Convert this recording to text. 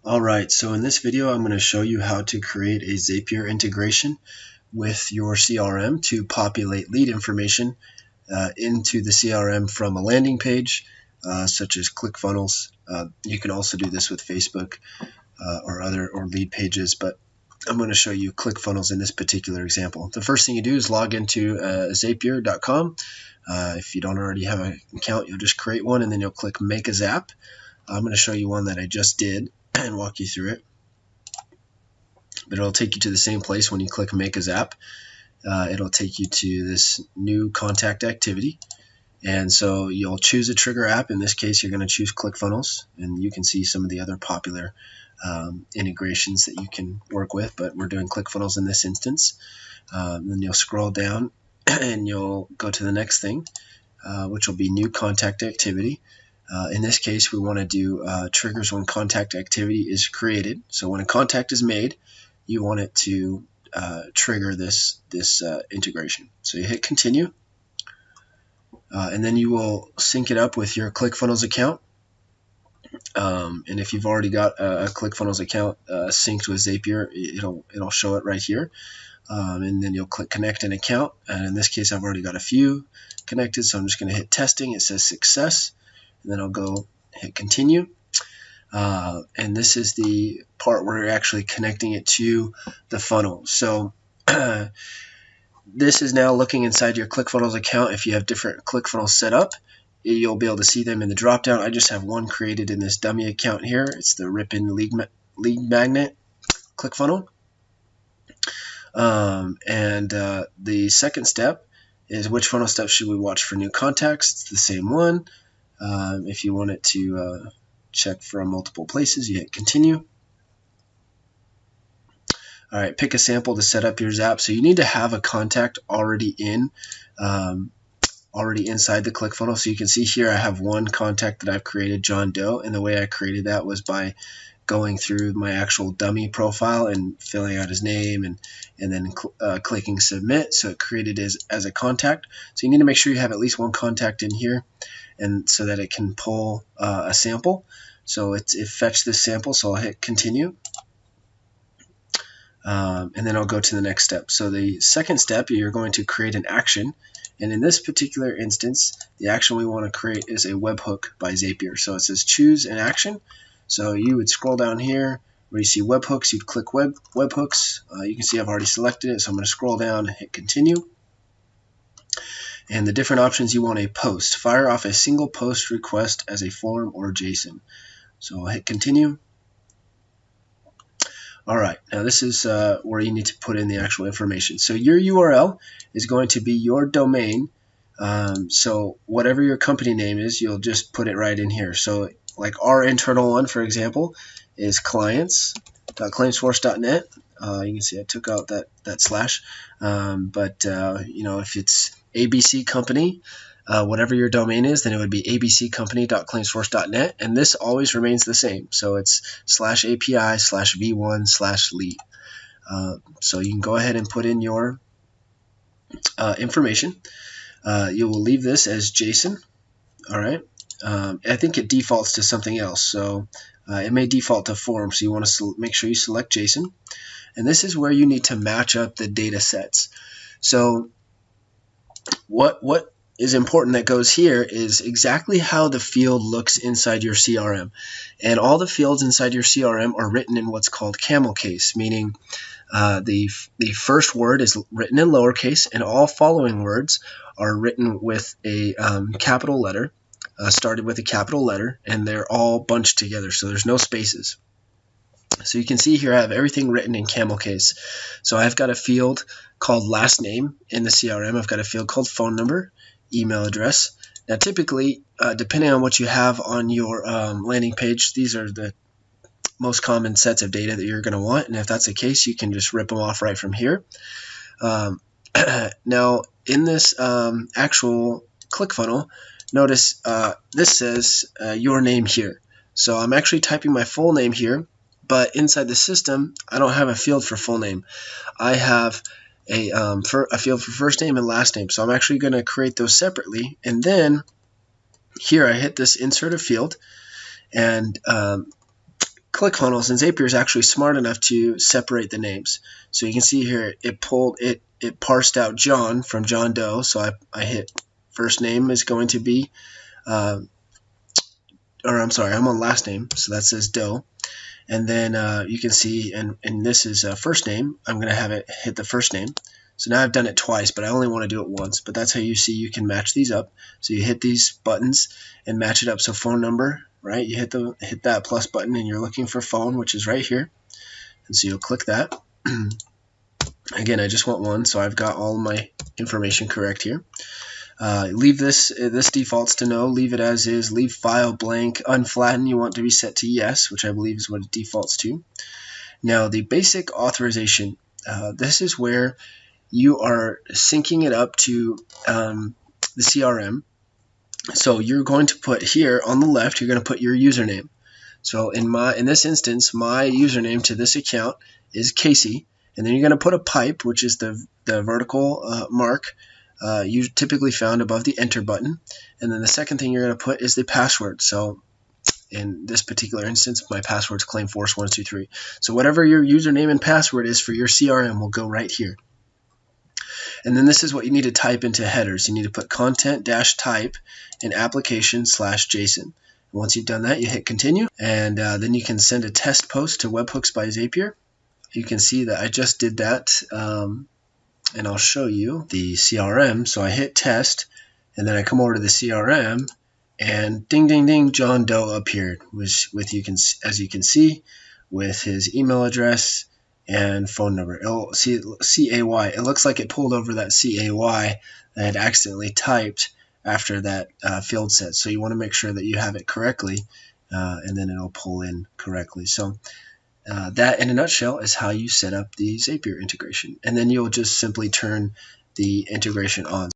Alright, so in this video I'm going to show you how to create a Zapier integration with your CRM to populate lead information into the CRM from a landing page such as ClickFunnels. You can also do this with Facebook or lead pages, but I'm going to show you ClickFunnels in this particular example. The first thing you do is log into Zapier.com. If you don't already have an account, you'll just create one and then you'll click Make a Zap. I'm going to show you one that I just did and walk you through it. But it'll take you to the same place when you click Make a Zap. It'll take you to this new contact activity. And so you'll choose a trigger app. In this case, you're going to choose ClickFunnels, and you can see some of the other popular integrations that you can work with, but we're doing ClickFunnels in this instance. Then you'll scroll down and you'll go to the next thing, which will be new contact activity. In this case, we want to do triggers when contact activity is created. So when a contact is made, you want it to trigger this integration. So you hit continue, and then you will sync it up with your ClickFunnels account. And if you've already got a ClickFunnels account synced with Zapier, it'll show it right here. And then you'll click connect an account. And in this case, I've already got a few connected, so I'm just going to hit testing. It says success. And then I'll go hit continue. And this is the part where you're actually connecting it to the funnel. So this is now looking inside your ClickFunnels account. If you have different ClickFunnels set up, you'll be able to see them in the dropdown. I just have one created in this dummy account here. It's the Ripon Lead Magnet ClickFunnel. The second step is which funnel steps should we watch for new contacts. It's the same one. If you want it to check from multiple places, you hit continue. All right, pick a sample to set up your Zap. So you need to have a contact already inside the ClickFunnels. So you can see here I have one contact that I've created, John Doe, and the way I created that was by going through my actual dummy profile and filling out his name and then clicking submit. So it created as a contact. So you need to make sure you have at least one contact in here, and so that it can pull a sample. So it fetched this sample, so I'll hit continue. And then I'll go to the next step. So the second step, you're going to create an action. And in this particular instance, the action we want to create is a webhook by Zapier. So it says choose an action. So you would scroll down here where you see webhooks. You'd click webhooks. You can see I've already selected it. So I'm going to scroll down and hit continue. And the different options, you want a post. Fire off a single post request as a form or JSON. So I'll hit continue. All right, now this is where you need to put in the actual information. So your URL is going to be your domain. So whatever your company name is, you'll just put it right in here. So like our internal one, for example, is clients.claimsource.net. You can see I took out that slash. If it's ABC Company, whatever your domain is, then it would be abccompany.claimsource.net, and this always remains the same. So it's /API/v1/lead. So you can go ahead and put in your information. You will leave this as JSON. All right. I think it defaults to something else, so it may default to form. So you want to make sure you select JSON, and this is where you need to match up the data sets. So what is important that goes here is exactly how the field looks inside your CRM. And all the fields inside your CRM are written in what's called camel case, meaning the first word is written in lowercase, and all following words are written with a capital letter, started with a capital letter, and they're all bunched together, so there's no spaces. So you can see here I have everything written in camel case. So I've got a field called last name in the CRM. I've got a field called phone number, email address. Now typically, depending on what you have on your landing page, these are the most common sets of data that you're going to want. And if that's the case, you can just rip them off right from here. Now in this actual ClickFunnel, notice this says your name here. So I'm actually typing my full name here, but inside the system, I don't have a field for full name. I have a field for first name and last name. So I'm actually going to create those separately. And then here I hit this insert a field and ClickFunnels, and Zapier is actually smart enough to separate the names. So you can see here it parsed out John from John Doe. So I hit first name is going to be, or I'm sorry, I'm on last name, so that says Doe. And then you can see, and this is first name, I'm going to have it hit the first name. So now I've done it twice, but I only want to do it once. But that's how you see you can match these up. So you hit these buttons and match it up. So phone number, right? You hit that plus button, and you're looking for phone, which is right here. And so you'll click that. Again, I just want one, so I've got all my information correct here. Leave this defaults to no, leave it as is, leave file blank, unflatten you want to be set to yes, which I believe is what it defaults to. Now the basic authorization, this is where you are syncing it up to the CRM. So you're going to put here on the left, you're going to put your username. So in this instance, my username to this account is Casey, and then you're going to put a pipe, which is the vertical mark you typically found above the enter button. And then the second thing you're going to put is the password. So in this particular instance, my password is claimforce123. So whatever your username and password is for your CRM will go right here. And then this is what you need to type into headers. You need to put content-type in application/JSON. Once you've done that, you hit continue, and then you can send a test post to Webhooks by Zapier. You can see that I just did that, and I'll show you the CRM. So I hit test, and then I come over to the CRM, and ding, ding, ding, John Doe appeared, as you can see, with his email address and phone number. CAY. It looks like it pulled over that CAY that I had accidentally typed after that field set. So you want to make sure that you have it correctly, and then it'll pull in correctly. So that, in a nutshell, is how you set up the Zapier integration. And then you'll just simply turn the integration on.